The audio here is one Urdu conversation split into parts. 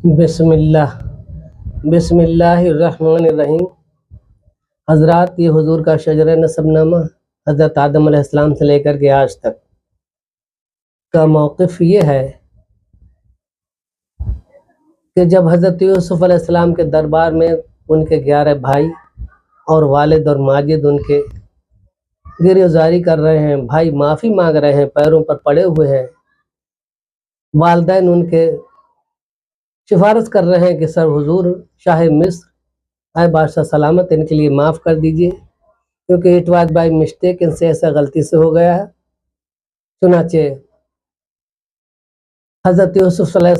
بسم اللہ بسم اللہ الرحمن الرحیم۔ حضرات، یہ حضور کا شجرہ نسب نامہ حضرت آدم علیہ السلام سے لے کر کے آج تک کا موقف یہ ہے کہ جب حضرت یوسف علیہ السلام کے دربار میں ان کے 11 بھائی اور والد اور ماجد ان کے گریزاری کر رہے ہیں، بھائی معافی مانگ رہے ہیں، پیروں پر پڑے ہوئے ہیں، والدین ان کے سفارش کر رہے ہیں کہ سر حضور شاہ مصر، اے بادشاہ سلامت، ان کے لیے معاف کر دیجئے کیونکہ اٹ واز بائی مسٹیک، ان سے ایسا غلطی سے ہو گیا ہے۔ چنانچہ حضرت یوسف علیہ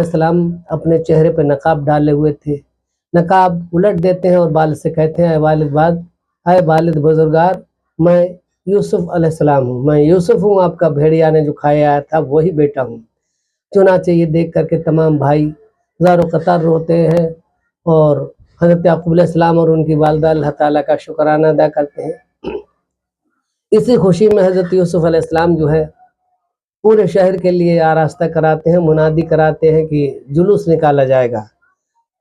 السلام اپنے چہرے پہ نقاب ڈالے ہوئے تھے، نقاب الٹ دیتے ہیں اور والد سے کہتے ہیں، اے والد بزرگار، میں یوسف علیہ السلام ہوں، میں یوسف ہوں، آپ کا بھیڑیا نے جو کھایا آیا تھا وہی بیٹا ہوں۔ چنانچہ یہ دیکھ کر کے تمام بھائی زار و قطار روتے ہیں اور حضرت یعقوب علیہ السلام اور ان کی والدہ اللہ تعالیٰ کا شکرانہ ادا کرتے ہیں۔ اسی خوشی میں حضرت یوسف علیہ السلام جو ہے پورے شہر کے لیے آراستہ کراتے ہیں، منادی کراتے ہیں کہ جلوس نکالا جائے گا۔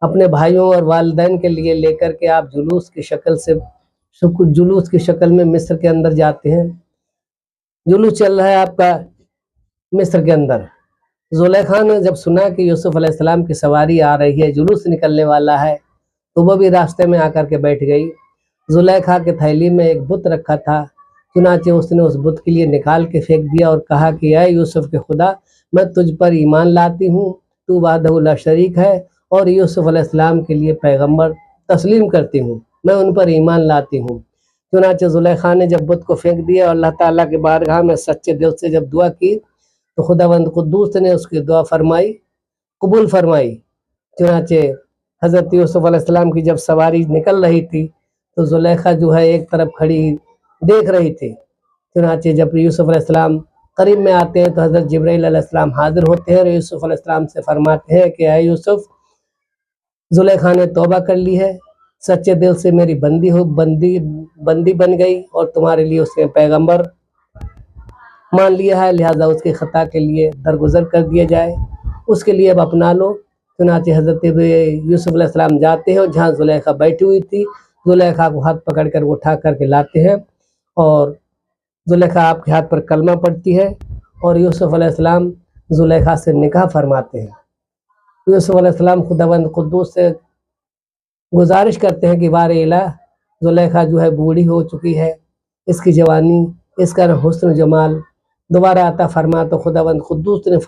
اپنے بھائیوں اور والدین کے لیے لے کر کے آپ جلوس کی شکل میں مصر کے اندر جاتے ہیں۔ جلوس چل رہا ہے آپ کا مصر کے اندر۔ زلیخا نے جب سنا کہ یوسف علیہ السلام کی سواری آ رہی ہے، جلوس نکلنے والا ہے، تو وہ بھی راستے میں آ کر کے بیٹھ گئی۔ زلیخا کے تھیلی میں ایک بت رکھا تھا، چنانچہ اس نے اس بت کے لیے نکال کے پھینک دیا اور کہا کہ اے یوسف کے خدا، میں تجھ پر ایمان لاتی ہوں، تو وحدہ لا شریک ہے، اور یوسف علیہ السلام کے لیے پیغمبر تسلیم کرتی ہوں، میں ان پر ایمان لاتی ہوں۔ چنانچہ زلیخا نے جب بت کو پھینک دیا اور اللہ تعالیٰ کے بارگاہ میں سچے دل سے جب دعا کی تو خداوند قدوس نے اس کی دعا قبول فرمائی۔ چنانچہ حضرت یوسف علیہ السلام کی جب سواری نکل رہی تھی تو زلیخا جو ہے ایک طرف کھڑی دیکھ رہی تھی۔ چنانچہ جب یوسف علیہ السلام قریب میں آتے ہیں تو حضرت جبرائیل علیہ السلام حاضر ہوتے ہیں اور یوسف علیہ السلام سے فرماتے ہیں کہ اے یوسف، زلیخا نے توبہ کر لی ہے، سچے دل سے میری بندی بن گئی اور تمہارے لیے اس نے پیغمبر مان لیا ہے، لہٰذا اس کی خطا کے لیے درگزر کر دیا جائے، اس کے لیے اب اپنا لو۔ چنانچہ حضرت یوسف علیہ السلام جاتے ہیں اور جہاں زلیخا بیٹھی ہوئی تھی، زلیخا کو ہاتھ پکڑ کر وہ اٹھا کر کے لاتے ہیں اور زلیخا آپ کے ہاتھ پر کلمہ پڑھتی ہے اور یوسف علیہ السلام زلیخا سے نکاح فرماتے ہیں۔ یوسف علیہ السلام خداوند قدوس سے گزارش کرتے ہیں کہ بار الہ، زلیخا جو ہے بوڑھی ہو چکی ہے، اس کی جوانی، اس کا حسن و جمال دوبارہ عطا فرما، تو خداوند قدوس نے